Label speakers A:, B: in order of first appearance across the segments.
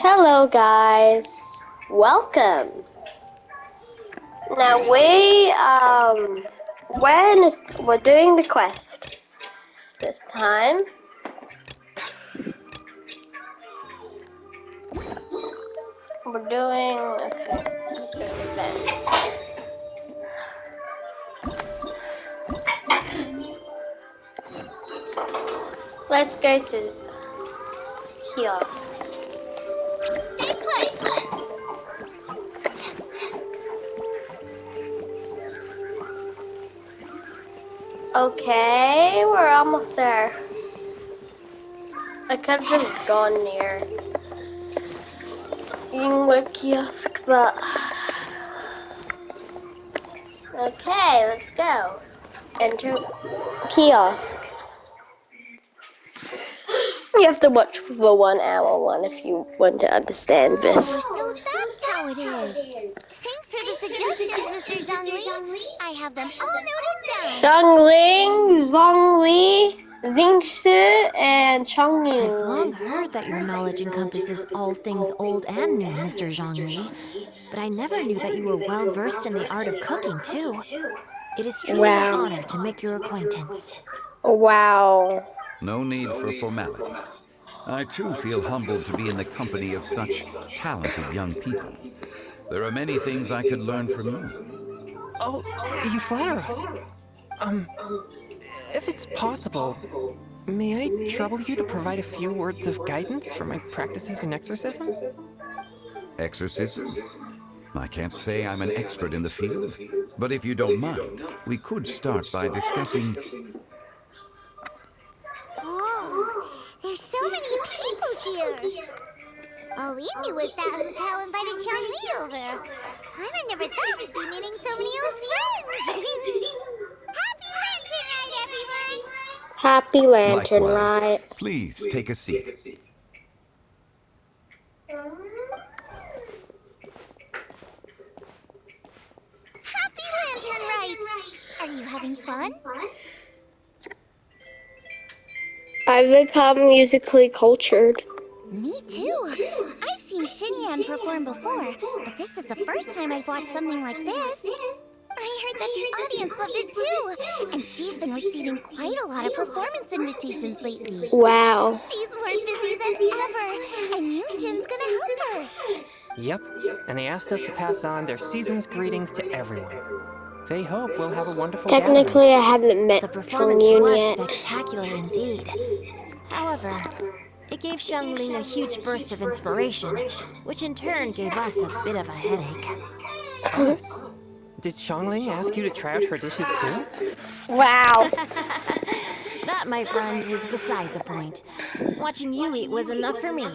A: Hello guys, welcome. Now we're doing the quest this time. We're doing events. Let's go to kiosk.
B: Stay put.
A: Okay, we're almost there. I could have just gone near Inglewood kiosk, but okay, let's go. Enter kiosk. You have to watch the 1 hour one if you want to understand this.
B: So that's how it is. Thanks for the suggestions, Mr. Zhongli. I have them all noted down.
A: Xiangling, Zhongli, Xingshi, and Changyu.
C: I've long heard that your knowledge encompasses all things old and new, Mr. Zhongli. But I never knew that you were well versed in the art of cooking, too. It is truly an honor to make your acquaintance.
A: Wow.
D: No need for formalities. I too feel humbled to be in the company of such talented young people. There are many things I could learn from you.
E: Oh, you flatter us. If it's possible, may I trouble you to provide a few words of guidance for my practices in exorcism?
D: Exorcism? I can't say I'm an expert in the field, but if you don't mind, we could start by discussing...
B: Whoa, there's so many people here. All we knew was that hotel invited Zhongli over. I never thought we'd be meeting so many old friends. Happy Lantern Rite, everyone!
A: Happy Lantern
D: Likewise.
A: Rite.
D: Please take a seat.
B: Happy Lantern Rite! Are you having fun?
A: I've become musically cultured.
B: Me too. I've seen Xinyan perform before, but this is the first time I've watched something like this. I heard that the audience loved it too, and she's been receiving quite a lot of performance invitations lately.
A: Wow.
B: She's more busy than ever, and Yunjin's gonna help her.
E: Yep, and they asked us to pass on their season's greetings to everyone. They hope we'll have a wonderful
A: Technically,
E: gathering.
A: I haven't met
C: The performance
A: Chongyun
C: was
A: yet.
C: spectacular indeed. However, it gave Xiangling a huge burst of inspiration, which in turn gave us a bit of a headache.
E: Us? Did Xiangling ask you to try out her dishes too?
A: Wow.
C: That, my friend, is beside the point. Watching you eat was enough for me.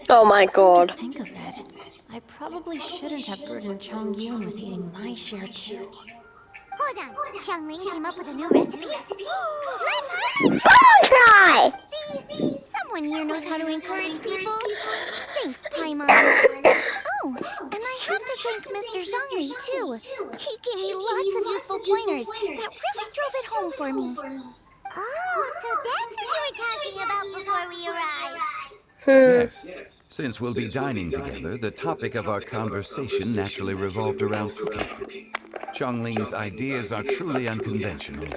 A: Oh my god.
C: Think of it. I probably shouldn't have burdened Chongyun with eating my share too.
B: Hold on, Xiangling came up with a new recipe?
A: Try!
B: See? Someone here knows how to encourage people. Thanks, Paimon. Oh, and I have to thank Mr. Zhongli, too. He gave me lots of useful pointers that really drove it home for me. Oh, so that's what you were talking about before we arrived.
D: Yes. Since we'll be dining together, the topic of our conversation naturally revolved around cooking. Chongling's ideas are truly unconventional.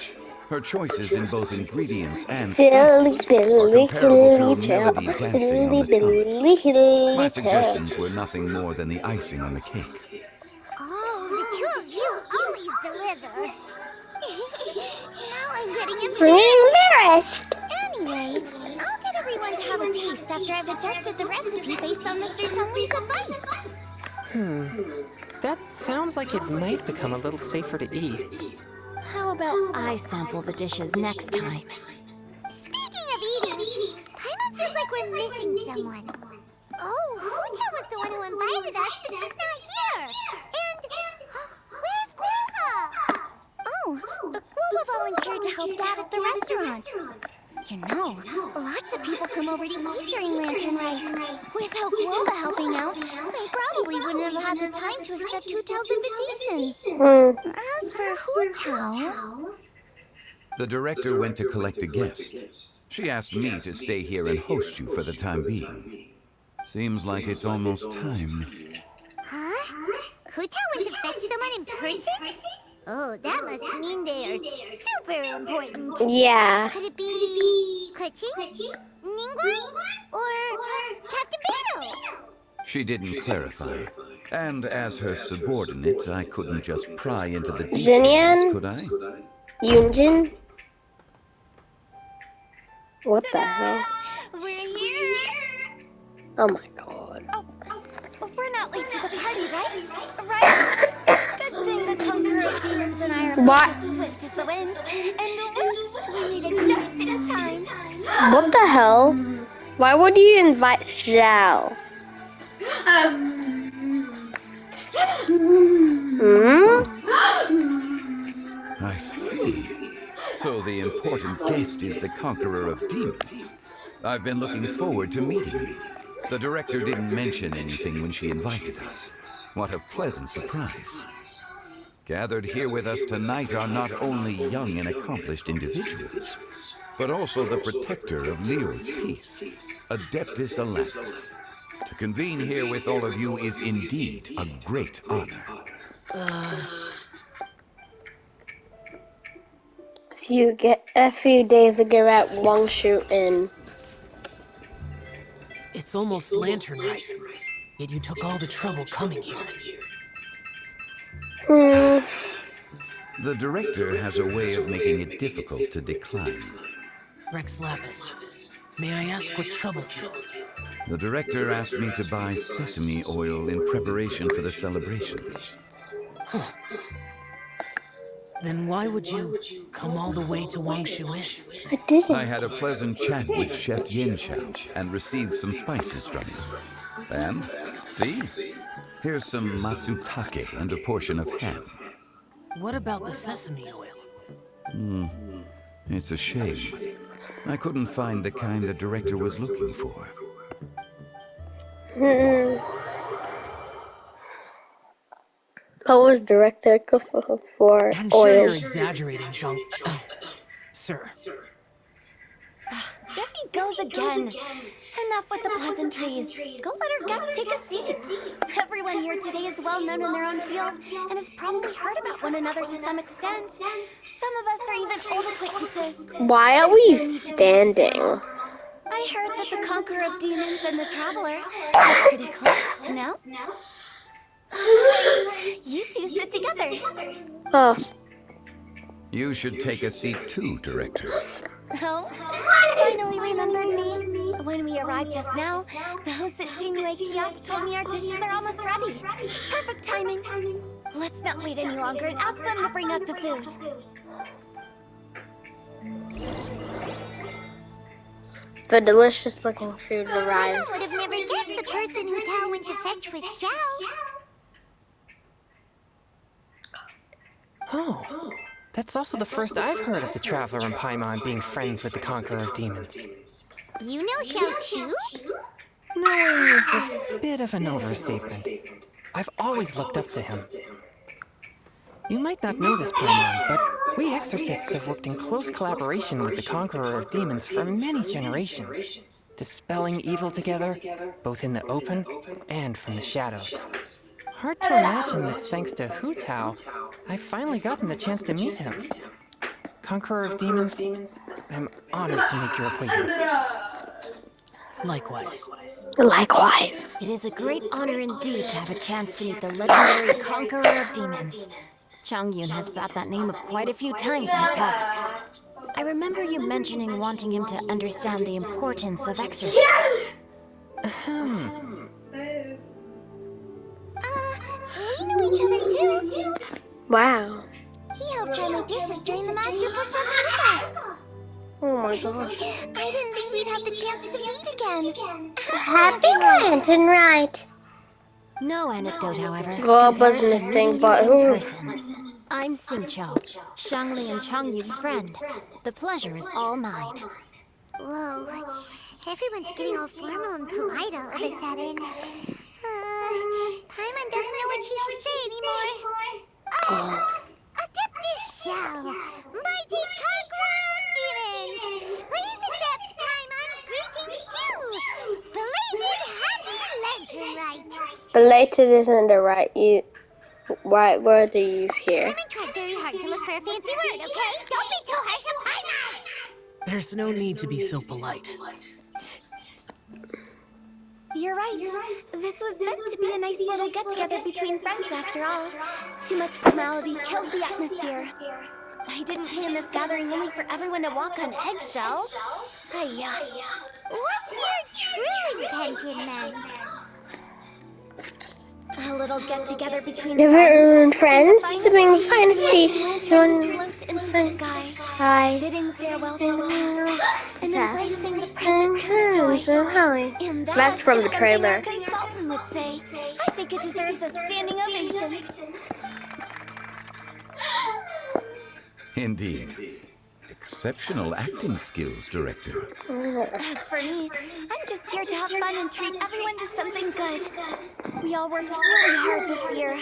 D: Her choices in both ingredients and
A: Silly,
D: spices are
A: silly,
D: comparable to
A: silly
D: a melody dancing on the tongue. My suggestions were nothing more than the icing on the cake.
B: Oh, the two of you always deliver. Now I'm getting
A: embarrassed.
B: Anyway, I'll get everyone to have a taste after I've adjusted the recipe based on Mr. Zhongli's advice.
E: That sounds like it might become a little safer to eat.
C: How about I sample the dishes next time?
B: Speaking of eating, Paimon feels like we're missing someone. Oh, Huta was the one who invited us, but she's not here. And where's Guoba? Oh, Guoba volunteered to help Dad at the restaurant. You know, lots of people come over to eat during Lantern Rite. Without Guoba helping out, they probably wouldn't have had the time to accept Hutao's invitation. As for Hutao...
D: The director went to collect a guest. She asked me to stay here and host you for the time being. Seems like it's almost time.
B: Huh? Hu Tao went to fetch someone in person? Oh, that must mean they are super important.
A: Yeah.
B: Could it be Kuching, Ningguang, or Captain Beto?
D: She didn't clarify. And as her subordinate, I couldn't just pry into the details,
A: Jinyan?
D: could I?
A: Yunjin? What the hell?
C: We're here!
A: Oh my god.
C: Oh, we're not late to the party, right? Right? Good thing the Conqueror of Demons and I are both
A: What?
C: as swift as the wind, and wish we made it just in time.
A: What the hell? Why would you invite Zhao? Hmm?
D: I see. So the important guest is the Conqueror of Demons. I've been looking forward to meeting you. The director didn't mention anything when she invited us. What a pleasant surprise. Gathered here with us tonight are not only young and accomplished individuals, but also the protector of Leo's peace, Adeptus Alatus. To convene here with all of you is indeed a great honor.
A: A few days ago at Wangshu Inn.
F: It's almost lantern right. Yet you took all the trouble coming here.
D: The director has a way of making it difficult to decline.
F: Rex Lapis, may I ask what troubles you?
D: The director asked me to buy sesame oil in preparation for the celebrations.
F: Then why would you come all the way to Wangshu Inn?
A: I didn't.
D: I had a pleasant chat with Chef Yanchao and received some spices from him. And, see? Here's some matsutake and a portion of ham.
F: What about the sesame oil?
D: It's a shame. I couldn't find the kind the director was looking for.
A: What was director for
F: I'm sure
A: oil?
F: you're exaggerating, Zhang. Sir.
C: There he goes again. Enough with the pleasantries. Go let our guests take a seat. Everyone here today is well known in their own field and has probably heard about one another to some extent. Some of us are even old acquaintances.
A: Why are we standing?
C: I heard that the Conqueror of Demons and the Traveler are pretty close, no? Great! You two sit together.
A: Oh,
D: You should take a seat too, director.
C: Oh, finally remembered me. When we arrived just now, the host at Shinue Kiosk told me our dishes are almost ready. Perfect timing. Let's not wait any longer and ask them to bring out the food.
A: the delicious looking food
B: I
A: arrives.
B: would have never guessed the person Hu Tao went to fetch was Xiao.
E: Oh, that's also the first I've heard of the Traveler and Paimon being friends with the Conqueror of Demons.
B: You know Xiao Chu?
E: Knowing is a bit of an overstatement. I've always looked up to him. You might not know this, Paimon, but we exorcists have worked in close collaboration with the Conqueror of Demons for many generations, dispelling evil together, both in the open and from the shadows. Hard to imagine that thanks to Hu Tao, I've finally gotten the chance to meet him. Conqueror of Demons, I'm honored to make your acquaintance.
F: Likewise.
A: Likewise.
C: It is a great honor indeed to have a chance to meet the legendary Conqueror of Demons. Changyun has brought that name up quite a few times in the past. I remember you mentioning wanting him to understand the importance of exorcisms.
B: We know each other too.
A: Wow.
B: He helped dry my dishes during the Masterful Chef's cook-off.
A: Oh my god.
B: I didn't think we'd have the chance to meet again.
A: Happy lantern rite.
C: No anecdote, however,
A: Gob was
C: compares to
A: missing,
C: meeting
A: but
C: you in
A: who?
C: person. I'm Xingqiu, Shangli and Changyun's friend. The pleasure is all mine.
B: Whoa. Everyone's getting all formal and polite all of a sudden. Paimon doesn't know what she should say anymore. Oh! Adeptus Xiao, mighty conqueror of demons! Please accept Paimon's greetings too! Belated Happy intern Rite.
A: Belated isn't the right word to use here.
B: Paimon tried very hard to look for a fancy word, okay? Don't be too harsh on Paimon!
F: There's no need to be so polite.
C: You're right. This was meant to be a nice little get-together between friends after all. Too much formality kills the atmosphere. I didn't plan this gathering only for everyone to walk on eggshells. Hiya.
B: What's your true intention, then?
C: A little get-together between
A: Different friends,
C: friends,
A: sipping
C: sipping
A: finest tea,
C: lanterns float into the sky,
A: hi,
C: bidding farewell to the past and embracing the
A: and
C: present with
A: hands
C: joy.
A: of holly.
C: And
A: That's from
C: is
A: the
C: something
A: trailer.
C: our consultant would say. I think it deserves a standing ovation.
D: Indeed. Exceptional acting skills, Director.
C: As for me, I'm just here to have fun and treat everyone to something good. We all worked really hard this year,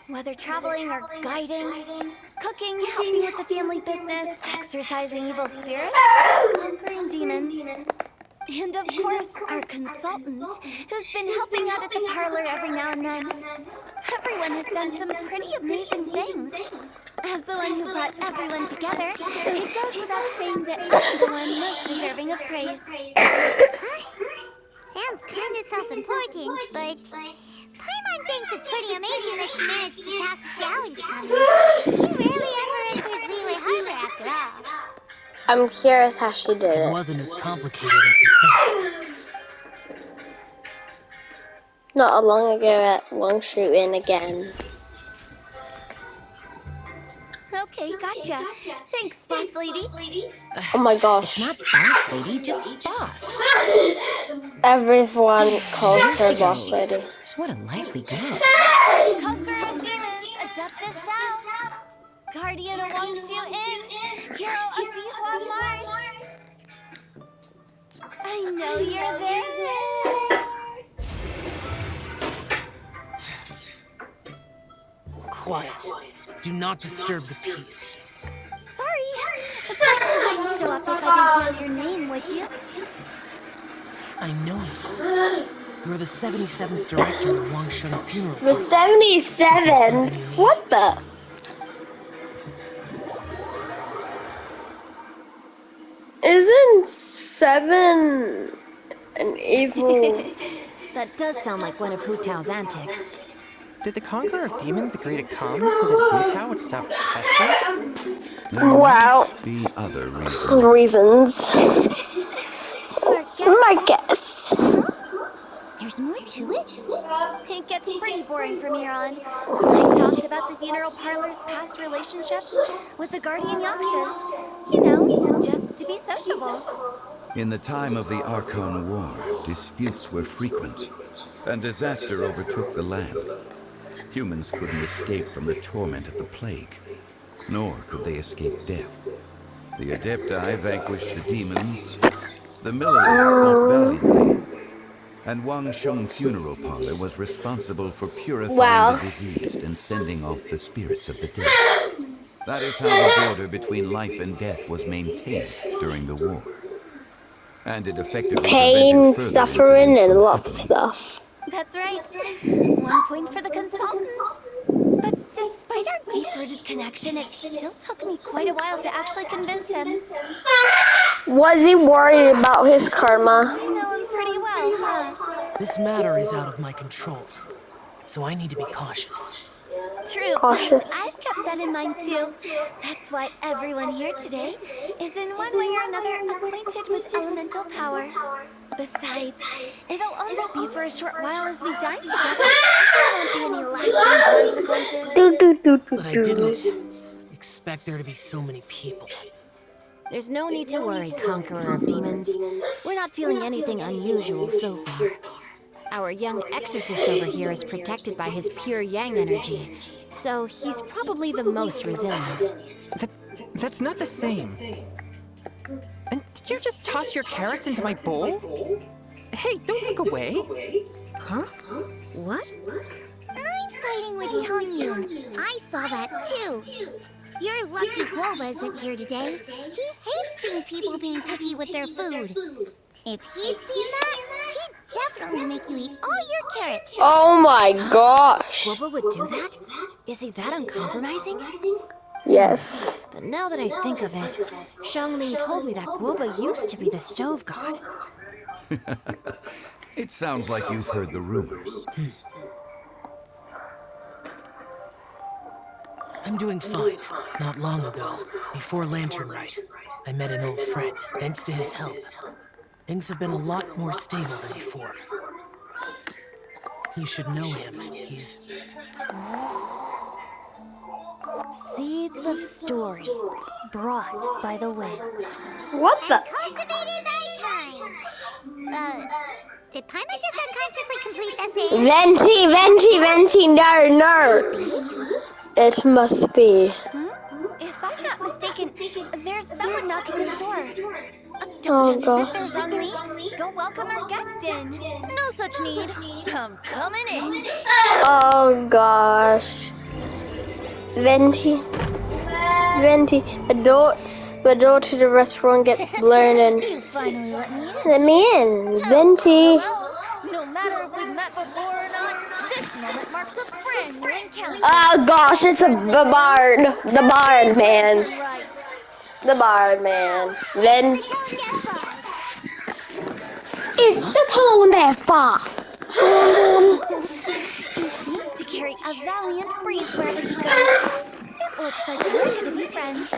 C: whether traveling or guiding, cooking, helping with the family business, exercising evil spirits, conquering demons. And of course, our consultant, who's been helping out at the parlor every now and then. Everyone has done some pretty amazing things. As the one who brought everyone together, it goes without saying that I'm the one most deserving of praise.
B: Sounds kind of self-important, but Paimon thinks it's pretty amazing that she managed to talk Xiao into coming. She rarely ever enters Liyue Harbor after all.
A: I'm curious how she did
F: It
A: it.
F: wasn't as complicated as you think.
A: Not long ago at Wangshu Inn again.
C: Okay, gotcha. Thanks, boss lady.
A: Oh my gosh.
E: Not boss lady, just boss.
A: Everyone calls
E: Here
A: her
E: she
A: boss
E: goes.
A: lady.
E: What a lively girl.
C: Conqueror of demons, adept as Xiao. Guardian of Wangshu Inn, hero of Dihua Marsh. I know you're there.
F: Quiet. Do not disturb the peace.
C: Sorry, but you wouldn't show up if I didn't know your name, would you?
F: I know you. You're the 77th director of Wangsheng Funeral
A: The
F: Parlor.
A: 77? What the? Isn't 7 an evil?
C: That does sound like one of Hu Tao's antics.
E: Did the Conqueror of Demons agree to come so that Hu Tao would stop pestering?
D: There
A: Wow.
D: might be other reasons.
A: Reasons.
C: Smart
A: My guess.
B: There's more to it?
C: It gets pretty boring from here on. I talked about the funeral parlor's past relationships with the guardian yakshas. You know, just to be sociable.
D: In the time of the Archon War, disputes were frequent, and disaster overtook the land. Humans couldn't escape from the torment of the plague, nor could they escape death. The Adepti vanquished the demons, the Miller fought valiantly, and Wangsheng Funeral Parlor was responsible for purifying the diseased and sending off the spirits of the dead. That is how the border between life and death was maintained during the war. And it effectively
A: Pain,
D: prevented further
A: suffering,
D: incidents
A: and
D: from
A: lots of
D: happening.
A: stuff.
C: That's right. 1 point for the consultant. But despite our deep-rooted connection, it still took me quite a while to actually convince him.
A: Was he worried about his karma?
C: You know him pretty well, huh?
F: This matter is out of my control, so I need to be cautious.
C: True.
A: Cautious.
C: I've kept that in mind too. That's why everyone here today is in one way or another acquainted with elemental power. Besides, it'll only be for a short while as we dine together. There won't be any lasting consequences.
F: But I didn't expect there to be so many people.
C: There's no need to worry, Conqueror of Demons. We're not feeling anything unusual so far. Our young exorcist over here is protected by his pure yang energy, so he's probably the most resilient.
E: That's not the same. And did you just toss your carrots into my bowl? Hey, don't look away.
C: Huh? What?
B: I'm siding with Chongyun. I saw that too. Your lucky Guoba isn't here today. He hates seeing people being picky with their food. If he'd seen that, he'd definitely definitely make you eat all your carrots.
A: Oh my gosh.
C: Guoba would do that? Is he that uncompromising?
A: Yes.
C: But now that I think of it, Xiangling told me that Guoba used to be the stove god.
D: It sounds like you've heard the rumors.
F: I'm doing fine. Not long ago, before Lantern Rite, I met an old friend. Thanks to his help, things have been a lot more stable than before. You should know him. He's...
C: Seeds of story, brought by the wind.
A: What the?
B: Cultivated thy time. Did Paimon just unconsciously complete the same?
A: Venti, no. It must be.
C: If I'm not mistaken, there's someone knocking at the door. Don't
A: Oh
C: just
A: god.
C: sit there, Zhongli. Go welcome our guest in. No such need. I'm coming in.
A: Oh gosh. Venti, the door to the restaurant gets blown and
C: You finally let me in.
A: let me in. Venti.
C: Hello. No matter if we've met before or not, this moment marks a brand new encounter.
A: Oh gosh, it's the bard man.
C: Right.
A: The bard man.
B: The tone deaf bard.
A: It's the tone deaf bard.
C: He seems to carry a valiant breeze wherever he goes. It looks like we're gonna be friends.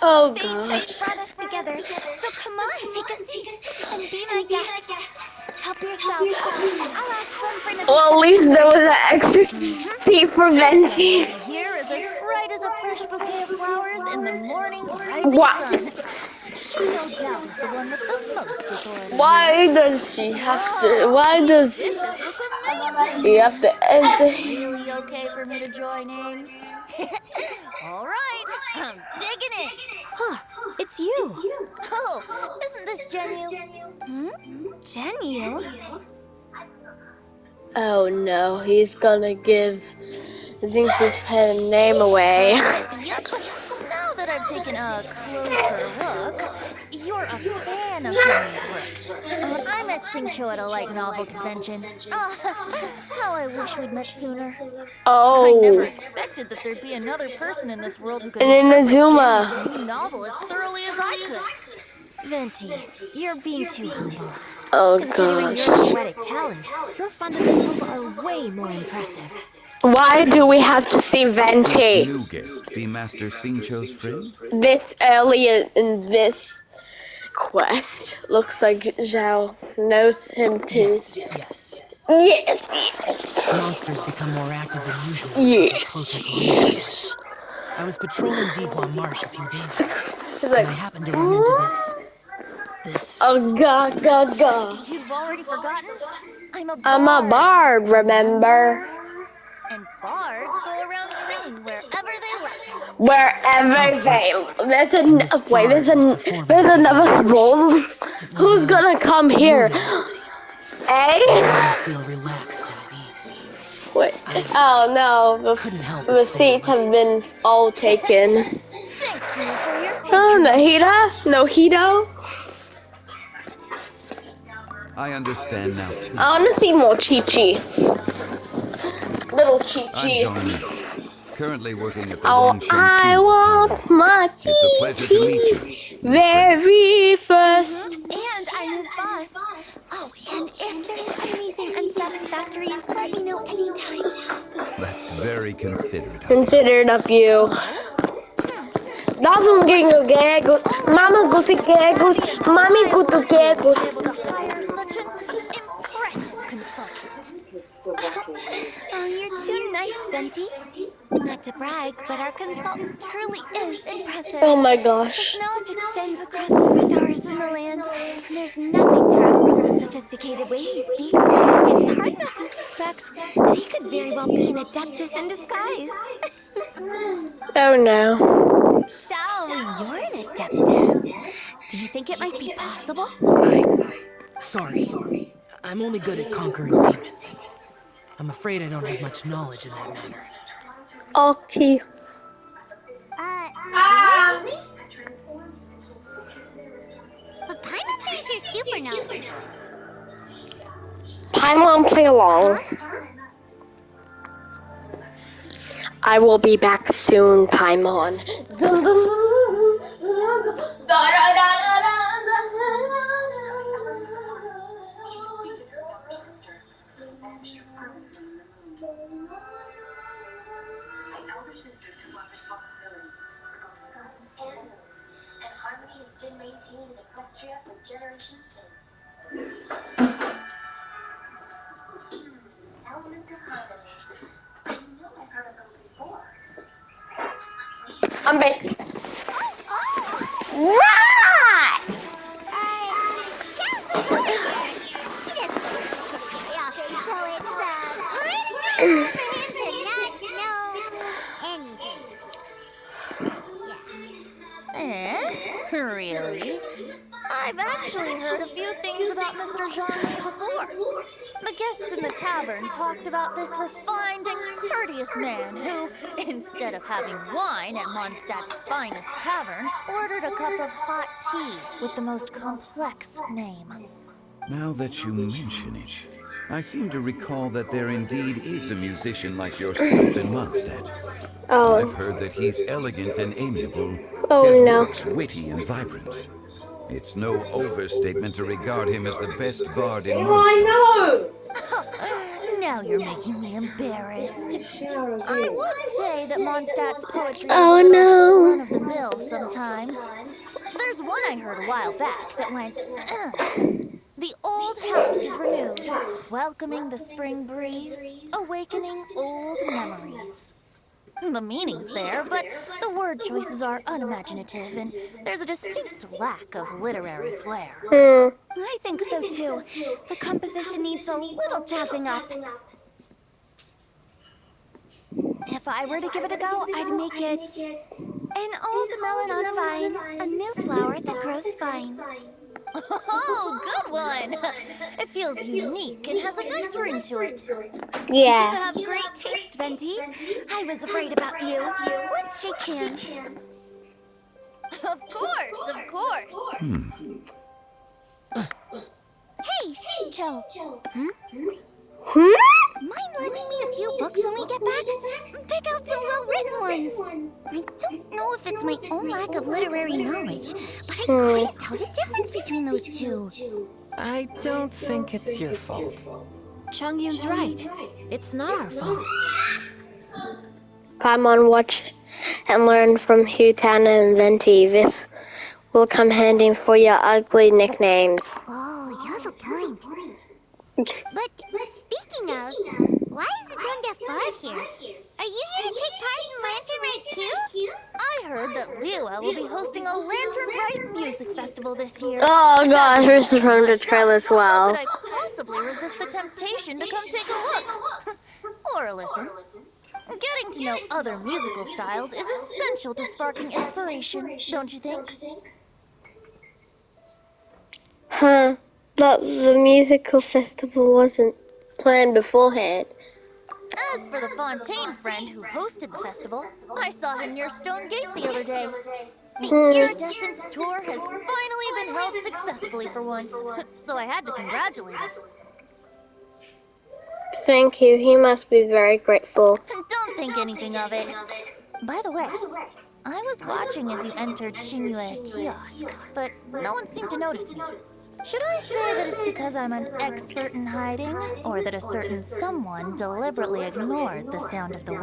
A: Oh
C: Fate has
A: gosh.
C: brought us together, so come on, take a seat and be my guest. Help yourself. I'll ask them for another.
A: Well, at least there was an extra seat for Venti.
C: Here is as bright as a fresh bouquet of flowers in the morning's rising
A: Wow.
C: sun. She no doubt is the one with the most authority.
A: Why does she have to? Why does
C: Dishes look amazing.
A: you have to enter?
C: Really okay for me to join in? All right, I'm digging it. Huh, it's you. Oh, isn't this Genyu? Genyu?
A: Oh no, he's gonna give Zinku's pen name away.
C: Yep. Now that I've taken a closer look, you're a fan of Genyu's works. I met Xingqiu at a light novel convention. How I wish we'd met sooner. I never
A: Oh,
C: expected that there'd be another person in this world who could
A: and
C: interpret
A: Inazuma.
C: Genyu's new novel as thoroughly as I could. Venti, you're being too humble.
A: Oh
C: Considering
A: gosh.
C: your poetic talent, your fundamentals are way more impressive.
A: Why do we have to see
D: This
A: Venti
D: new guest be Master Xingqiu's friend?
A: this early in this quest? Looks like Zhao knows him too.
F: Yes.
A: Yes.
F: Monsters become more active than usual as we get closer to Lantern Rite.
A: Yes.
F: I was patrolling Dihua Marsh a few days ago,
A: He's
F: and
A: like,
F: I happened to run into this...
A: oh god.
C: You've already forgotten? I'm a
A: I'm a bard, remember?
C: And bards go around singing wherever they like.
A: Wherever they. There's
F: And this
A: wait.
F: bard was performing
A: There's another
F: Dihua
A: scroll.
F: It was
A: Who's
F: a
A: gonna come here?
F: moving melody.
A: Eh?
F: It made me feel relaxed and at ease.
A: Wait. Oh no,
F: Couldn't help
A: the
F: but stay
A: seats
F: and
A: have
F: listen.
A: been all taken.
C: Thank you for your
A: Oh,
C: patronage.
A: Nojito.
D: I understand now too.
A: I wanna see more Chi-Chi. Little
D: I'm
A: Chi-Chi.
D: Jean-Mi, currently working at the
A: Oh,
D: Longshan
A: I
D: Food
A: want
D: Department.
A: my
D: It's a pleasure to meet you.
A: Chi-Chi. Very first.
C: And I'm his boss. Oh, and if there's anything unsatisfactory, let me know anytime.
D: That's very considerate of you.
A: Considered of you. Dá um gegos, mama gusta gegos, mami gusta gegos.
C: Able to hire such an impressive consultant. Oh, you're too nice, Venti. Not to brag, but our consultant truly is impressive.
A: Oh my
C: His
A: gosh.
C: knowledge extends across the stars and the land, and there's nothing throughout from the sophisticated way he speaks. It's hard not to suspect that he could very well be an adeptus in disguise.
A: Oh no.
C: Shall you're an adeptus. Do you think it might be possible?
F: Sorry. I'm only good at conquering demons. I'm afraid I don't have much knowledge in that matter.
A: Okay.
B: Really? But Paimon thinks you're super knowledgeable.
A: Paimon, play along. I will be back soon, Paimon. I'm back. Right!
B: Show's the boy here. He doesn't come to the city very often, so it's pretty normal for him to not know anything.
C: Really? I've actually heard a few things about Mr. Zhongli before. The guests in the tavern talked about this refined and courteous man who, instead of having wine at Mondstadt's finest tavern, ordered a cup of hot tea with the most complex name.
D: Now that you mention it, I seem to recall that there indeed is a musician like yourself in Mondstadt.
A: Oh.
D: I've heard that he's elegant and amiable,
A: Oh,
D: his
A: no.
D: works witty and vibrant. It's no overstatement to regard him as the best bard in Mondstadt.
C: Now you're making me embarrassed. I would say that Mondstadt's poetry is
A: Oh,
C: a little
A: no.
C: run-of-the-mill sometimes. There's one I heard a while back that went, the old house is renewed, welcoming the spring breeze, awakening old memories. The meaning's there, but the word choices are unimaginative, and there's a distinct lack of literary flair.
B: I think so too. The composition needs a little jazzing up. If I were to give it a go, I'd make it an old melon on a vine, a new flower that grows fine.
C: Oh, good one! It feels unique and has a nice ring to it.
B: You
A: Yeah.
B: have great taste, Venti. I was afraid about you. Let's shake hands.
C: Of course.
B: Hey, Shincho.
A: Hmm?
B: Mind lending me a few books when we get back? Pick out some well-written ones. I don't know if it's my own lack of literary knowledge, but I couldn't tell the difference between those two.
E: I don't think it's your fault.
C: Chongyun's right. It's not our fault.
A: Paimon, watch and learn from Hutan and Venti. This will come handy for your ugly nicknames.
B: Oh, you have a point. But speaking of, why is the Tone Deaf Bard here? Are you here to take part in Lantern Rite too?
C: I heard that Liua will be hosting a Lantern Rite music festival this year.
A: Oh gosh, this is from the trailer as well.
C: How could I possibly resist the temptation to come take a look? Or a listen. Getting to know other musical styles is essential to sparking inspiration, don't you think?
A: Huh, but the musical festival wasn't planned beforehand.
C: As for the Fontaine friend who hosted the festival, I saw him near Stone Gate the other day. The Iridescence tour has finally been held successfully for once, so I had to congratulate him.
A: Thank you, he must be very grateful.
C: Don't think anything of it. By the way, I was watching as you entered Xingyue Kiosk, but no one seemed to notice me. Should I say that it's because I'm an expert in hiding, or that a certain someone deliberately ignored the sound of the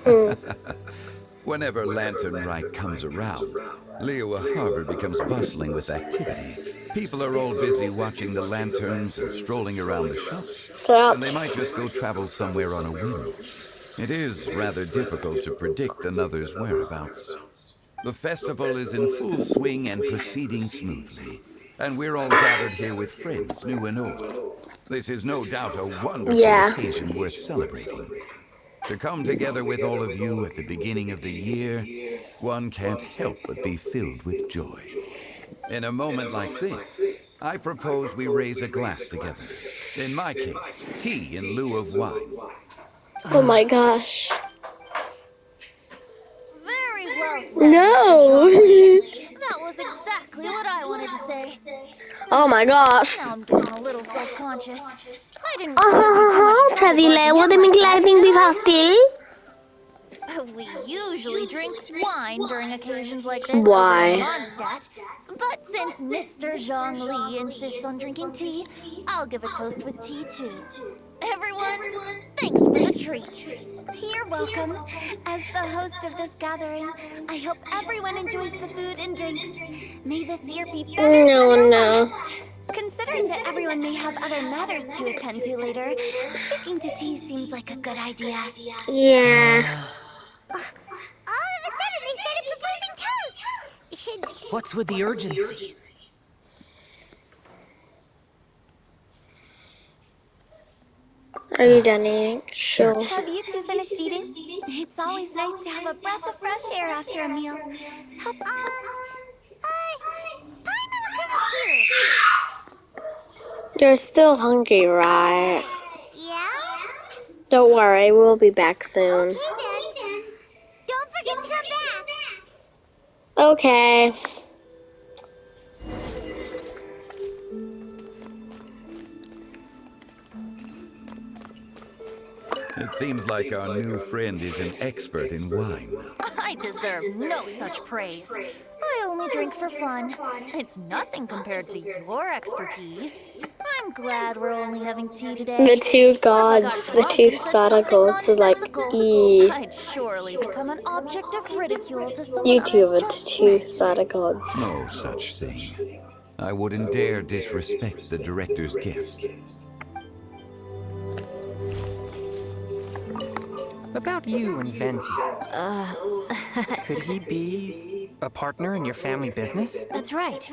C: wind?
D: Whenever Lantern Rite comes around, Liua Harbor becomes bustling with activity. People are all busy watching the lanterns and strolling around the shops, and they might just go travel somewhere on a whim. It is rather difficult to predict another's whereabouts. The festival is in full swing and proceeding smoothly, and we're all gathered here with friends, new and old. This is no doubt a wonderful occasion worth celebrating. To come together with all of you at the beginning of the year, one can't help but be filled with joy. In a moment like this, I propose we raise a glass together. In my case, tea in lieu of wine.
A: Oh my gosh.
C: Very well said,
A: No!
C: Mr. Zhongli. That was exactly what I wanted to say.
A: Oh my gosh.
C: Now I'm getting a little self-conscious. I didn't cause you too much trouble
A: Treville,
C: barging
A: huwag
C: in
A: din
C: like that,
A: maglating
C: did I?
A: pastil.
C: We usually drink wine during occasions like this over in
A: Why?
C: Mondstadt, but since Mr. Zhongli insists on drinking tea, I'll give a toast with tea too. Everyone, thanks for the treat.
G: You're welcome. As the host of this gathering, I hope everyone enjoys the food and drinks. May this year be better
A: No,
G: than the
A: no.
G: last. Considering that everyone may have other matters to attend to later, sticking to tea seems like a good idea.
A: Yeah.
B: All of a sudden, they started proposing toasts. Should...
F: What's with the urgency?
A: Are you done eating?
F: Sure.
A: Sure.
G: Have you two finished eating? It's always nice to have a breath of fresh air after a meal.
B: Paimon will come too.
A: You're still hungry, right?
B: Yeah?
A: Don't worry, we'll be back soon.
B: Okay then. Don't forget to come back.
A: Okay.
D: It seems like our new friend is an expert in wine.
C: I deserve no such praise. I only drink for fun. It's nothing compared to your expertise. I'm glad we're only having tea today.
A: The two
C: What if I got
A: gods, the
C: drunk
A: two
C: and said
A: Stada
C: something
A: gods are like,
C: nonsensical? I'd surely become an object of ridicule to someone
A: you two
C: I've
A: are the
C: just
A: two
C: met.
A: Stada gods.
D: No such thing. I wouldn't dare disrespect the director's guest.
E: About you and Venti. Could he be a partner in your family business?
C: That's right.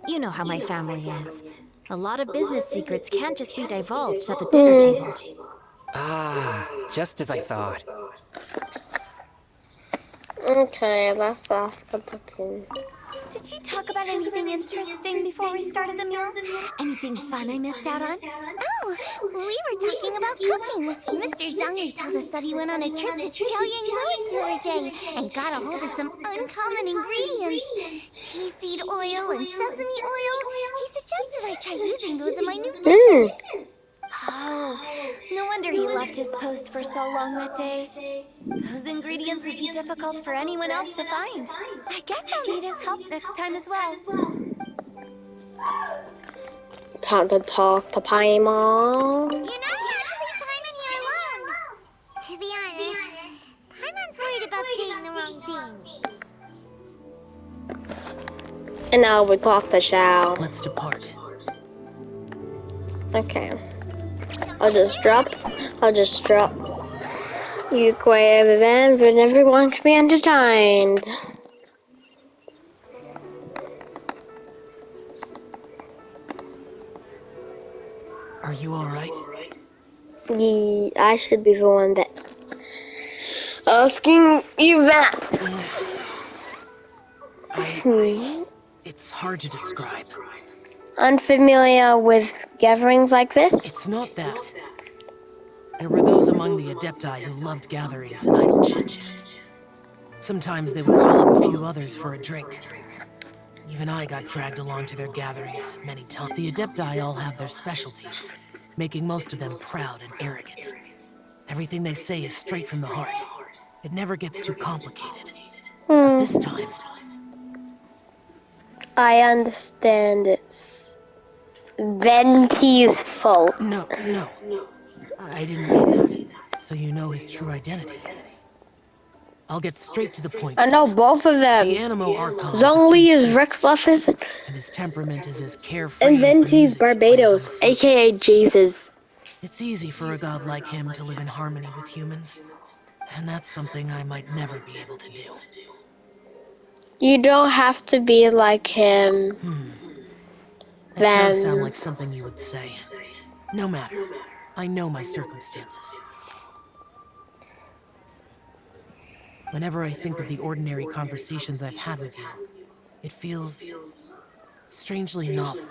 C: You know how my family is. A lot of business secrets can't just be divulged at the dinner table.
E: Ah, just as I thought.
A: Okay, let's ask Konstantin.
G: Did you talk about anything interesting before we started the meal? Anything fun I missed out on?
B: Oh, we were talking about cooking. Mr. Zhongli told us that he went on a trip to Xiaoyang Ruins the other day and got a hold of some uncommon ingredients. Tea seed oil and sesame oil. He suggested I try using those in my new dishes.
G: Oh, no wonder he left his post for so long that day. Those ingredients would be difficult for anyone else to find. I guess I'll need his help next time as well.
A: Time to talk to Paimon.
B: You're not allowed to leave Paimon here alone. To be honest, Paimon's worried about saying the wrong thing.
A: And now we talk to Xiao.
F: Let's depart.
A: Okay. I'll just drop. You quiet event, but everyone can be entertained.
F: Are you alright?
A: I should be the one that asking you that.
F: It's hard to describe.
A: Unfamiliar with gatherings like this?
F: It's not that. There were those among the Adepti who loved gatherings and idle chit-chat. Sometimes they would call up a few others for a drink. Even I got dragged along to their gatherings many times. The Adepti all have their specialties, making most of them proud and arrogant. Everything they say is straight from the heart. It never gets too complicated. But this time...
A: I understand it's Venti's fault.
F: No. I didn't mean that. So you know his true identity. I'll get straight to the point.
A: I know both of them.
F: The Animo Archon
A: Zhongli is Rexfluffus,
F: and his temperament is as carefree
A: and
F: as the
A: Venti's
F: music he plays on
A: Barbados,
F: the flute.
A: aka Jesus.
F: It's easy for a god like him to live in harmony with humans. And that's something I might never be able to do.
A: You don't have to be like him.
F: That does sound like something you would say. No matter. I know my circumstances. Whenever I think of the ordinary conversations I've had with you, it feels strangely novel.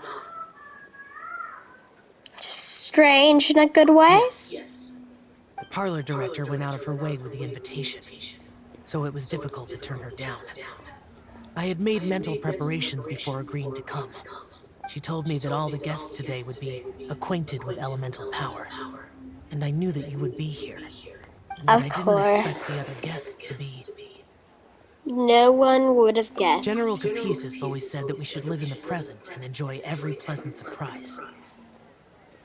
A: Strange in a good way?
F: Yes. The parlor director went out of her way with the invitation, so it was difficult to turn her down. I had made mental preparations before agreeing to come. She told me that all the guests today would be acquainted with elemental power. And I knew that you would be here. But
A: Of
F: I didn't
A: course.
F: expect the other guests to be...
A: No one would have guessed.
F: General Capisis always said that we should live in the present and enjoy every pleasant surprise.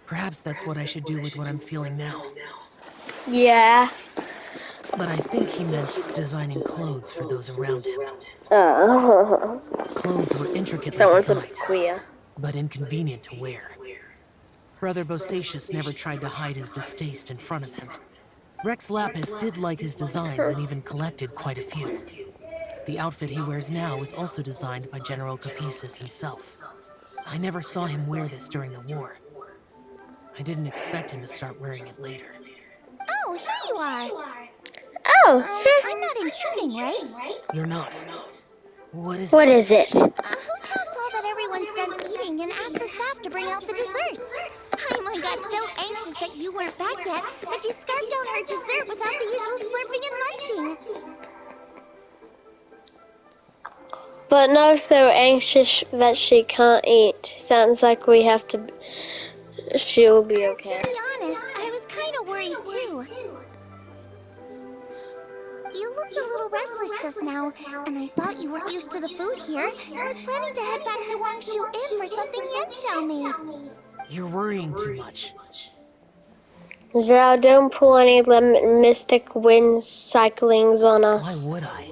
F: Perhaps that's what I should do with what I'm feeling now.
A: Yeah.
F: But I think he meant designing clothes for those around him. The clothes were intricately
A: Someone's a
F: designed,
A: queer.
F: but inconvenient to wear. Brother Bosacius never tried to hide his distaste in front of him. Rex Lapis did like his designs and even collected quite a few. The outfit he wears now was also designed by General Capisis himself. I never saw him wear this during the war. I didn't expect him to start wearing it later.
B: Oh, here you are.
A: Oh,
B: I'm not intruding, right?
F: You're not. What is
A: what
F: it?
A: is it?
B: Hu Tao saw that everyone's done eating and asked the staff to bring out the desserts. Paimon got so anxious that you weren't back yet that she scarfed down her dessert without the usual slurping and munching.
A: But no, so anxious that she can't eat. Sounds like we have to. She'll be okay.
B: To be honest, I was kind of worried too. You looked a little restless just now, and I thought you weren't used to the food here. I was planning to head back to Wangshu Inn for something Yanxiao made.
F: You're worrying too much.
A: Zhao, don't pull any mystic wind cyclings on us.
F: Why would I?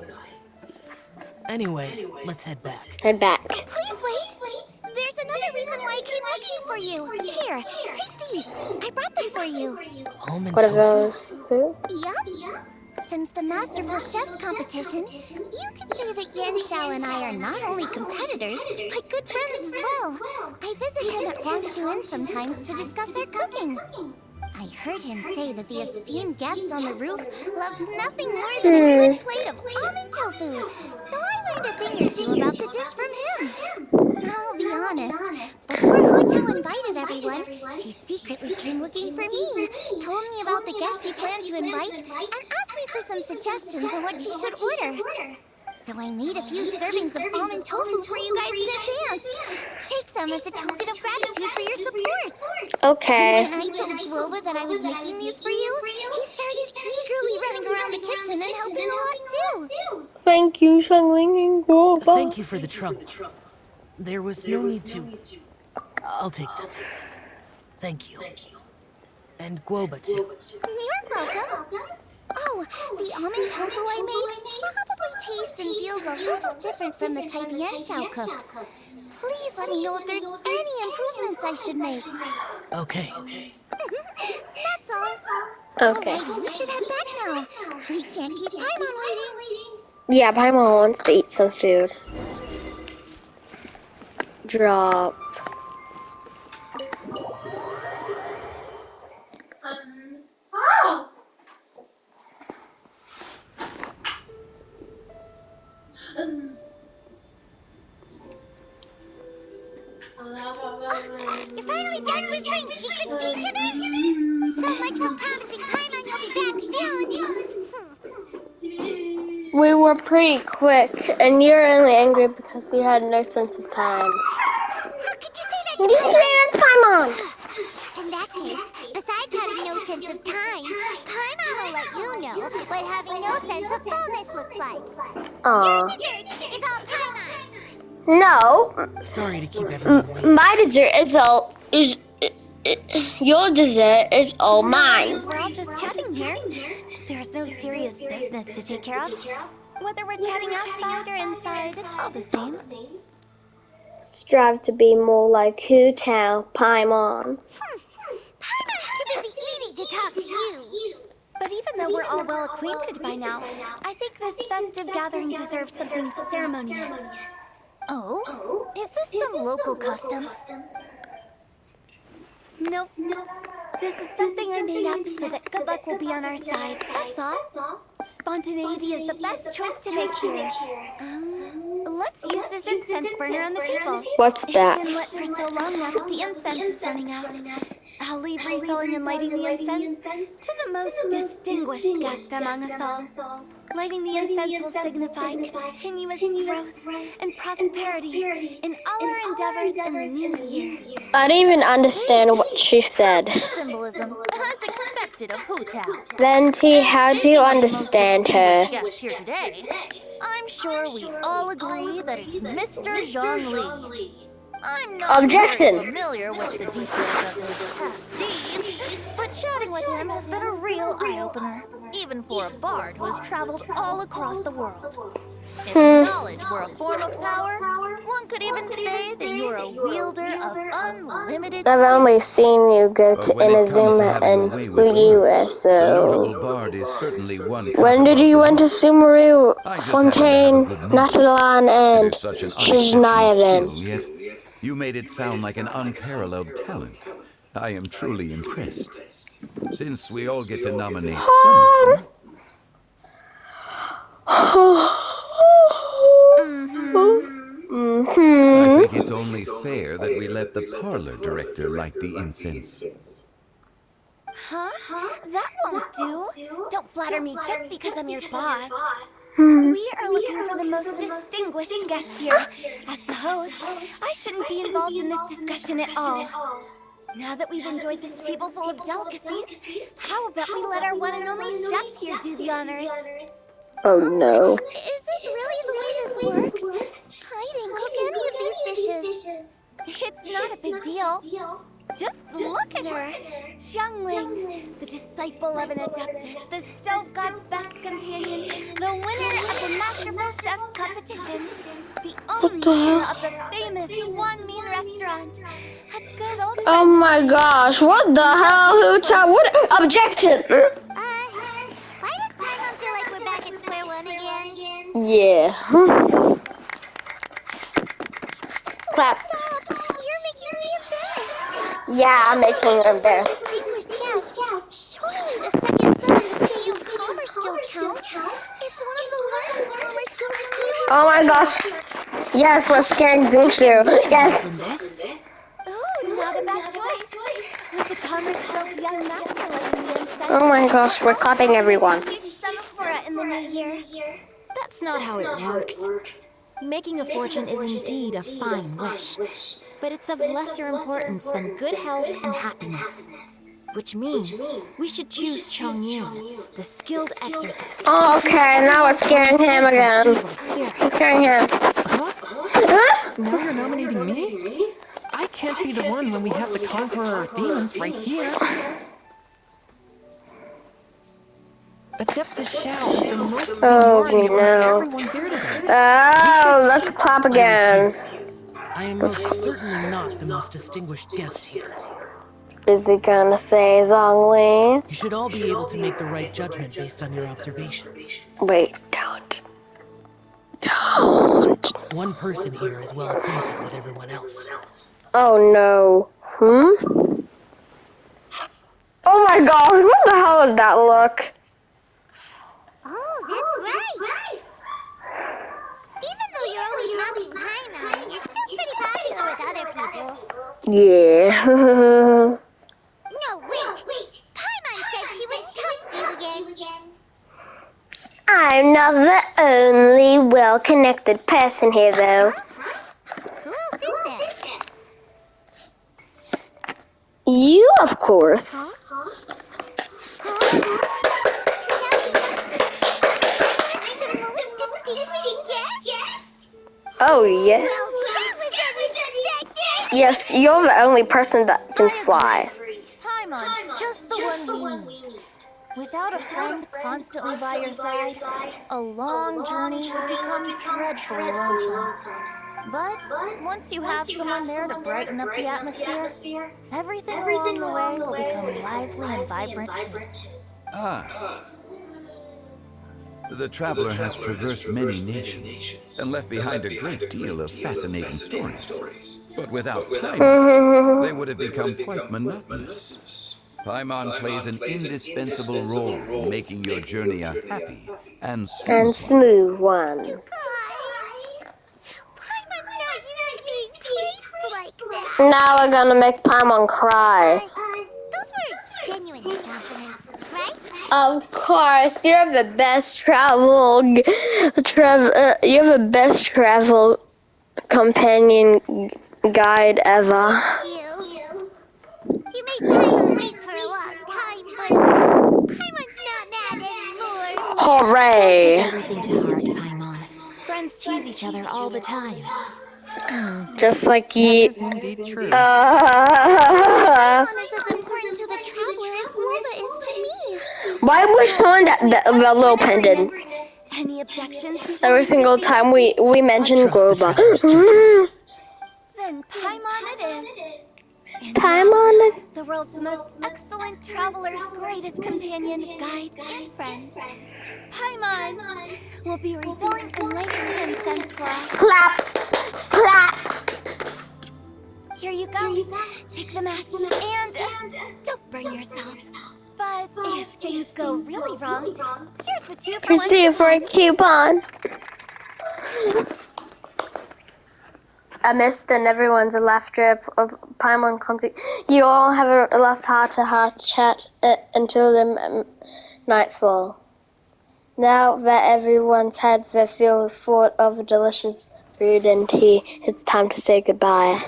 F: Anyway, let's head back.
A: Head back.
B: Please wait. There's another reason why I came looking for you. Here, take these. I brought them for you.
F: Almond
A: What are
F: tofu?
A: those? Who?
B: Yup. Since the Masterful Chef's competition, you can see that Yan Xiao and I are not only competitors, but good friends as well. I visit him at Wangshu Inn sometimes to discuss our cooking. I heard him say that the esteemed guest on the roof loves nothing more than a good plate of almond tofu. So I learned a thing or two about the dish from him. I'll be honest, before Hu Tao invited everyone, she secretly came looking for me, told me about the guests she planned to invite, and asked me for some suggestions on what she should order. So I made a few servings of almond tofu for you guys in advance. Take them as a token of gratitude for your support.
A: Okay.
B: When I told Guoba that I was making these for you, he started eagerly running around the kitchen and helping a lot too.
A: Thank you, Xiangling and Guoba.
F: Thank you for the trouble. There was no need to... I'll take them. Thank you. And Guoba, too.
B: You're welcome. Oh, the almond tofu I made probably tastes and feels a little different from the type Yan Xiao cooks. Please let me know if there's any improvements I should make.
F: Okay.
B: That's all.
A: Okay.
B: Alrighty, we should head back now. We can't keep Paimon waiting.
A: Yeah, Paimon wants to eat some food. Drop.
B: You're finally done whispering secrets to each other? So much for promising Paimon you'll be back soon.
A: We were pretty quick, and you're only angry because you had no sense of time.
B: How could you say that to
A: You
B: Paimon?
A: can't, Paimon!
B: In that case, besides having no sense of time, Paimon will let you know what having no sense of fullness looks like. Your dessert is all Paimon's.
A: No,
F: Sorry to keep everyone waiting.
A: my dessert your dessert is all mine.
G: We're all just chatting here. There's no serious business to take care of. Whether we're chatting outside or inside, it's all the same.
A: Strive to be more like Hu Tao, Paimon.
B: Paimon's too busy eating to talk to you.
G: But even though we're all well acquainted by now, I think this festive gathering deserves something ceremonious.
B: Oh? Is this some local custom?
G: Nope. This is something I made up so that good luck will be on our side, that's all. Spontaneity is the best choice to make here. Let's use this incense burner on the table.
A: What's that?
G: It's been lit for so long now that the incense is running out. I'll leave refilling and lighting the incense to the most distinguished guest among us all. Lighting the incense will signify continuous growth and prosperity in all our endeavors in the new year.
A: I didn't even understand what she said.
G: Perfect symbolism, as expected of Hu Tao.
A: Venti,
G: And
A: how do you
G: speaking of the most
A: understand her?
G: distinguished guest here today, I'm sure we all agree that it's Mr. Zhongli. I'm not very
A: Objection!
G: familiar with the details of his past deeds, but chatting with him has been a real eye-opener, even for a bard who has traveled all across the world. If knowledge were a form of power, one could even say that you're a wielder of unlimited
A: I've
G: skill.
A: only seen you go
D: But
A: to
D: when it comes to
A: Inazuma
D: having a
A: and
D: way with
A: Liyue,
D: words, the notable
A: so...
D: bard is certainly one
A: When did you went to Sumeru,
D: I just happen to have a
A: Fontaine,
D: good memory.
A: Natalan,
D: It
A: and
D: is such an unexceptional
A: Shiznayavan?
D: skill, yet you made it sound like an unparalleled talent. I am truly impressed. Since we all get to nominate someone, I think it's only fair that we let the parlor director light the incense.
G: Huh? That won't do. Don't flatter me just because I'm your boss. We are looking for the most distinguished guest here. As the host, I shouldn't be involved in this discussion at all. Now that we've enjoyed this table full of delicacies, how about we let our one and only chef here do the honors?
A: Oh no.
B: Is this really the way this works? I didn't cook any of these dishes.
G: It's not a big deal. Just look at her. Xiangling, the disciple of an adeptus, the stove god's best companion, the winner of the Masterful Chef's competition, the only owner of the famous One Mean restaurant. A good old friend.
A: Oh my gosh, what the hell? Who tried? What? Objection!
B: Why does Paimon feel like we're back at square one again?
A: Yeah. Clap.
B: Stop! You're making me embarrassed.
A: Yeah, I'm making her embarrassed.
B: Distinguished guest. Surely the second son in the Field Commerce Guild counts. It's one of the largest commerce guilds in Liyue.
A: Oh my gosh. Yes, we're scaring Zungshu. Yes.
G: Ooh, not a bad choice. With the Commerce Guild's young master lighting the incense.
A: Oh my gosh, we're clapping everyone.
G: A huge semaphore in the new year.
C: That's not how it works. Making a fortune is indeed a fine wish, but it's of lesser importance than good health and happiness. Which means we should choose Chongyun, the skilled exorcist.
A: Oh, okay, now we're scaring him again. We're scaring him. Huh?
E: Now you're nominating me? I can't be the one when we have the conqueror of demons right here. Adeptus Shao is the most seniority among everyone here today.
A: Oh, let's clap again.
F: I am most certainly not the most distinguished guest here.
A: Is he gonna say Zhongli?
F: You should all be able to make the right judgment based on your observations.
A: Wait, don't. Don't.
F: One person here is well acquainted with everyone else.
A: Oh no. Oh my gosh, what the hell is that look?
B: Oh, that's right. Even though you're always mocking Paimon, you're still pretty popular with other people.
A: Yeah.
B: No, wait. Paimon said she wouldn't talk to you again.
A: I'm not the only well-connected person here, though.
B: Who else is there?
A: You, of course.
B: The most distinguished guest?
A: Oh, yeah.
B: Well, that was unexpected.
A: Yes, you're the only person that can fly.
G: Paimon's just the one we need. Without a friend constantly by your side, a long journey would become dreadfully lonesome. But once you have someone there to brighten up the atmosphere, everything along the way will become lively and vibrant too.
D: Ah. The traveler has traversed many nations and left behind a great deal of fascinating stories. But without Paimon, they would have become quite monotonous. Paimon plays an indispensable role in making your journey a happy and
A: smooth one.
B: Guys, Paimon's not used to being praised like that.
A: Now we're gonna make Paimon cry.
B: confidence, right?
A: Of course, you're the best you're the best travel companion guide ever.
B: Thank you. You made Paimon wait for a long time, but Paimon's not mad anymore.
C: Don't take
A: Hooray!
C: everything to heart, Paimon. Friends tease each other all the time.
A: Just like
E: That
A: you.
E: is indeed true.
B: Paimon is as important to the traveler as Guoba is to me.
A: Why was showing the little
G: To an
A: pendant
G: agreement. Any objections before
A: every
G: we
A: single
G: proceed?
A: time we mentioned
F: trust the
A: Groba?
F: traveler's judgment.
G: Then Paimon it is. And
A: Paimon?
G: now, the world's most excellent traveler's greatest companion, guide, and friend. Paimon will be refilling and lighting the incense for us.
A: Clap! Clap!
G: Here you go. Take the match and don't burn yourself. But if things go really wrong, here's the 2-for-1
A: Receive for a
G: coupon.
A: coupon. I missed and everyone's laughter of Paimon concert. You all have a last heart-to-heart chat until the nightfall. Now that everyone's had their fill of delicious food and tea, it's time to say goodbye.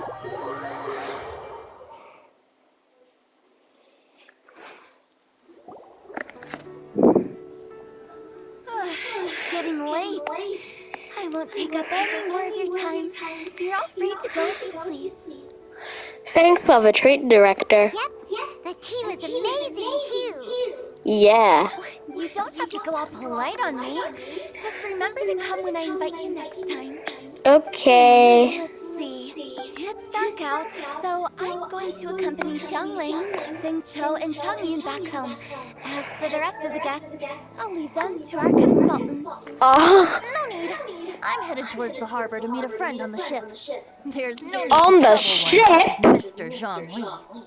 G: It's getting late. I won't take up any more of your time. You're all free to go as you please.
A: Thanks for the treat, Director.
B: Yep, the tea was amazing too.
A: Yeah.
G: You don't have to go all polite on me. Just remember to come when I invite you next time.
A: Okay.
G: Let's see. It's dark out, so I'm going to accompany Xiangling, Xingqiu, and Changyin back home. As for the rest of the guests, I'll leave them to our consultant.
A: Oh,
H: No need. I'm headed towards the harbor to meet a friend on the ship. There's no need
A: on
H: to
A: the
H: trouble
A: ship?
H: one such as Mr. Zhongli.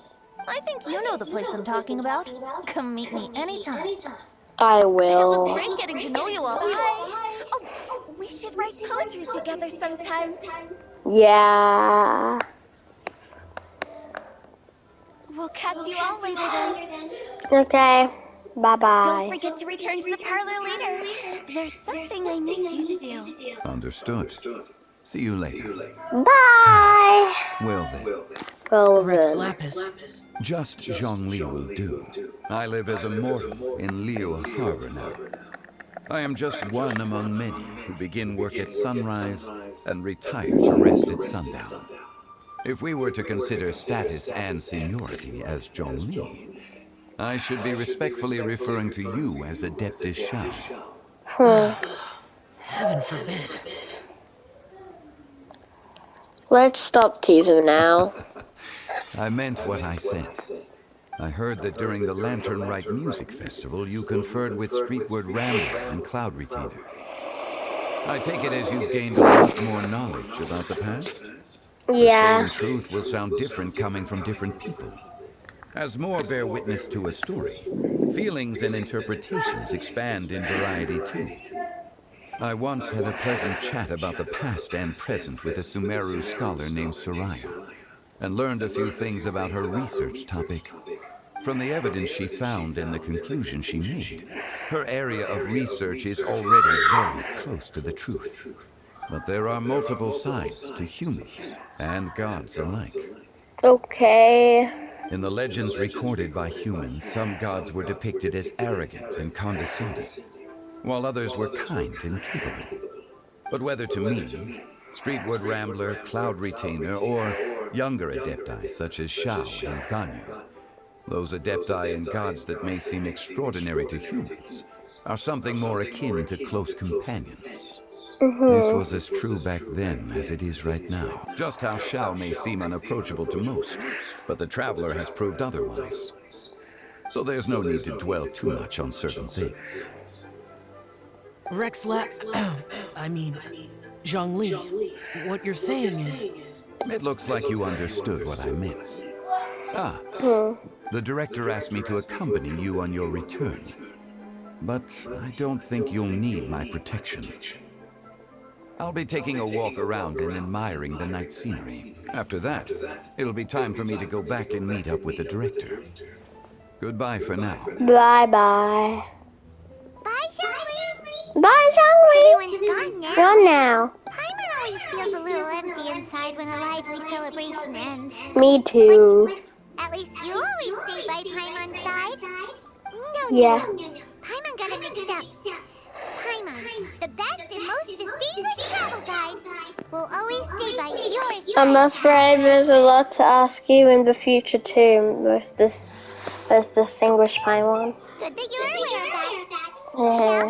H: I think you know the place I'm talking about. Come meet me anytime.
A: I
H: It was
A: will.
H: great getting to know you all.
G: Bye. Oh, we should write poetry together sometime.
A: Yeah.
G: We'll catch you all later then.
A: Okay. Bye-bye.
G: Don't forget to return to the parlor later. There's something I need you to do.
D: Understood. See you later.
A: Bye.
D: Well then,
A: Well
F: Rex
A: then.
F: Lapis.
D: just Zhongli will do. I live as a mortal in Liu Harbor now. I am just one among many who begin work at sunrise and retire to rest at sundown. If we were to consider status and seniority as Zhongli, I should be respectfully referring to you as Adeptus Shao.
F: Heaven forbid.
A: Let's stop teasing now.
D: I meant what I said. I heard that during the Lantern Rite Music Festival, you conferred with Streetward Rambler and Cloud Retainer. I take it as you've gained a lot more knowledge about the past?
A: Yeah.
D: The same truth will sound different coming from different people. As more bear witness to a story, feelings and interpretations expand in variety too. I once had a pleasant chat about the past and present with a Sumeru scholar named Soraya, and learned a few things about her research topic. From the evidence she found and the conclusion she made, her area of research is already very close to the truth. But there are multiple sides to humans and gods alike.
A: Okay.
D: In the legends recorded by humans, some gods were depicted as arrogant and condescending, while others were kind and capable. But whether to me, Streetwood Rambler, Cloud Retainer, or younger adepti such as Shao and Ganyu, those adepti and gods that may seem extraordinary to humans are something more akin to close companions. This was as true back then as it is right now. Just how Shao may seem unapproachable to most, but the Traveler has proved otherwise. So there's no need to dwell too much on certain things.
F: Rex I mean, Zhongli. What you're saying is...
D: It looks like you understood what I meant. The director asked me to accompany you on your return. But I don't think you'll need my protection. I'll be taking a walk around and admiring the night scenery. After that, it'll be time for me to go back and meet up with the director. Goodbye for now.
A: Bye-bye.
B: Bye, Zhongli.
A: Bye, Zhongli.
B: Everyone's gone now.
A: Gone now.
B: Paimon always feels a little empty inside when a lively celebration ends.
A: Me too.
B: But at least you always stay by Paimon's side.
A: Yeah.
B: No. Paimon got it mixed up. Paimon, the best and most distinguished travel guide, will always stay by your side.
A: I'm afraid there's a lot to ask you in the future too, most distinguished Paimon.
B: Good that you're aware of that.
A: Yeah.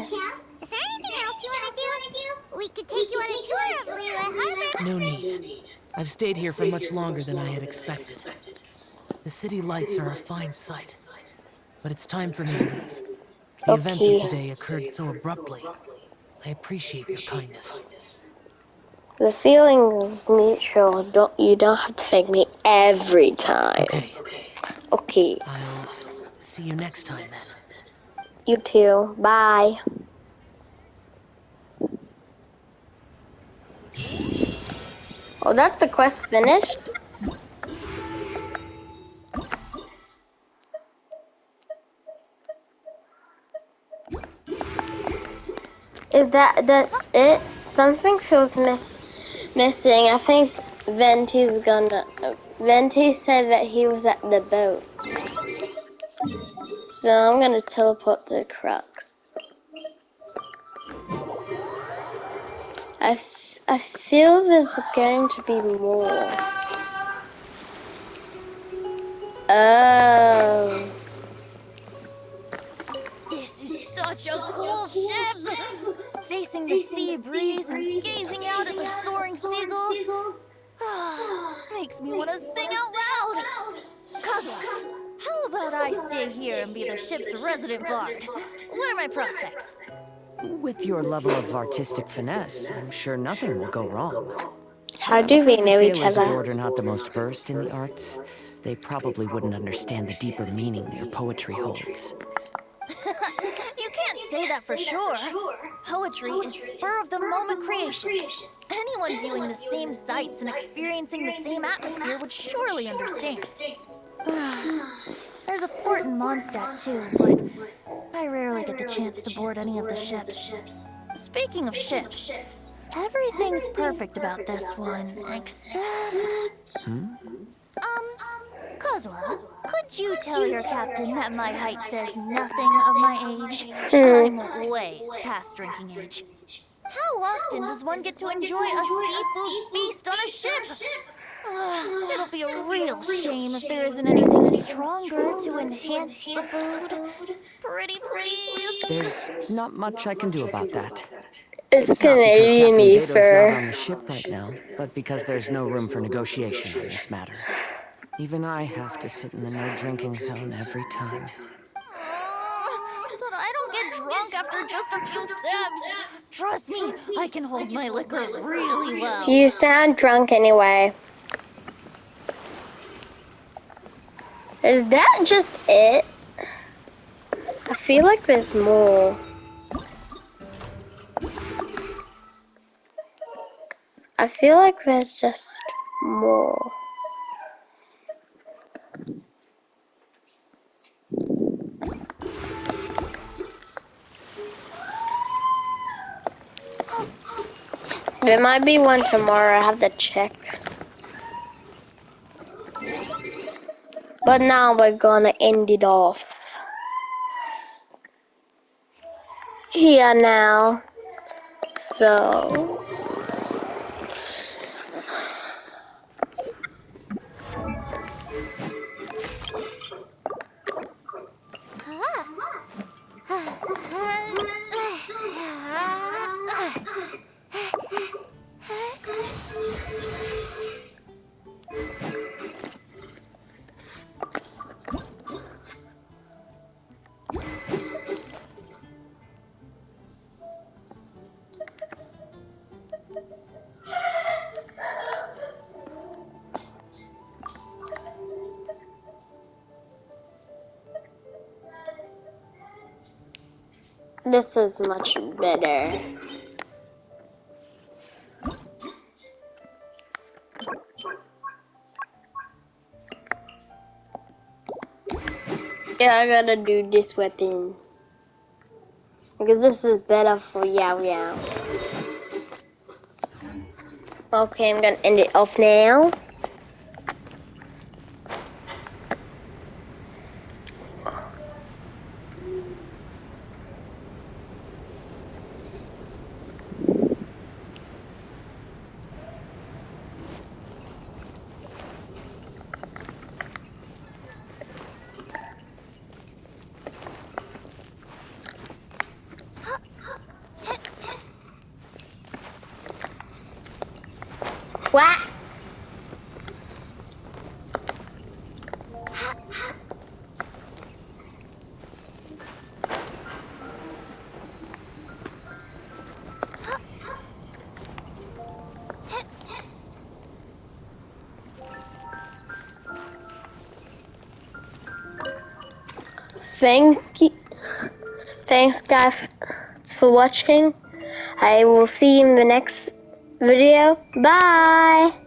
B: Is there anything else you want to do? We could take you on a tour of Liyue Harbor.
F: No need. I've stayed here for much longer than I had expected. The city lights are a fine sight, but it's time for me to leave. The events of today occurred so abruptly. I appreciate your kindness.
A: The feeling is mutual. You don't have to thank me every time.
F: Okay.
A: Okay.
F: I'll see you next time then.
A: You too. Bye. Oh, that's the quest finished? That's it? Something feels missing. I think Venti said that he was at the boat. So I'm gonna teleport to Crux. I feel there's going to be more. Oh.
H: This is such a cool ship! Facing the sea breeze and gazing out at the soaring seagulls. Makes me want to sing out loud! Kazuha, how about I stay here and be the ship's resident bard? What are my prospects?
E: With your level of artistic finesse, I'm sure nothing will go wrong.
A: How do we know each
E: Sailors
A: other?
E: aboard are not the most versed in the arts. They probably wouldn't understand the deeper meaning your poetry holds.
H: You can't say that for sure. Poetry is spur-of-the-moment creations. Anyone viewing the same sights and experiencing the same atmosphere would surely understand. There's a port in Mondstadt too, but I rarely get the chance to board any of the ships. Speaking of ships, everything's perfect about this one, except... Kazuha, could you tell your captain that my height says nothing of my age? I'm way past drinking age. How often does one get to enjoy a seafood feast on a ship? It'll be a real shame if there isn't anything stronger to enhance the food. Pretty please?
E: There's not much I can do about that.
A: It's
E: Not because Captain
A: Canadian
E: Beto's not on
A: for.
E: the ship right now, but because there's no room for negotiation on this matter. Even I have to sit in the no-drinking zone every time.
H: But I don't get drunk after just a few sips. Trust me, I can hold my liquor really well.
A: You sound drunk anyway. Is that just it? I feel like there's more. I feel like there's just more. There might be one tomorrow, I have to check. But now we're gonna end it off. Here now. So... This is much better. Yeah, I gotta do this weapon. Because this is better for Yao Yao. Okay, I'm gonna end it off now. What? Thank you. Thanks, guys, for watching. I will see you in the next video. Bye.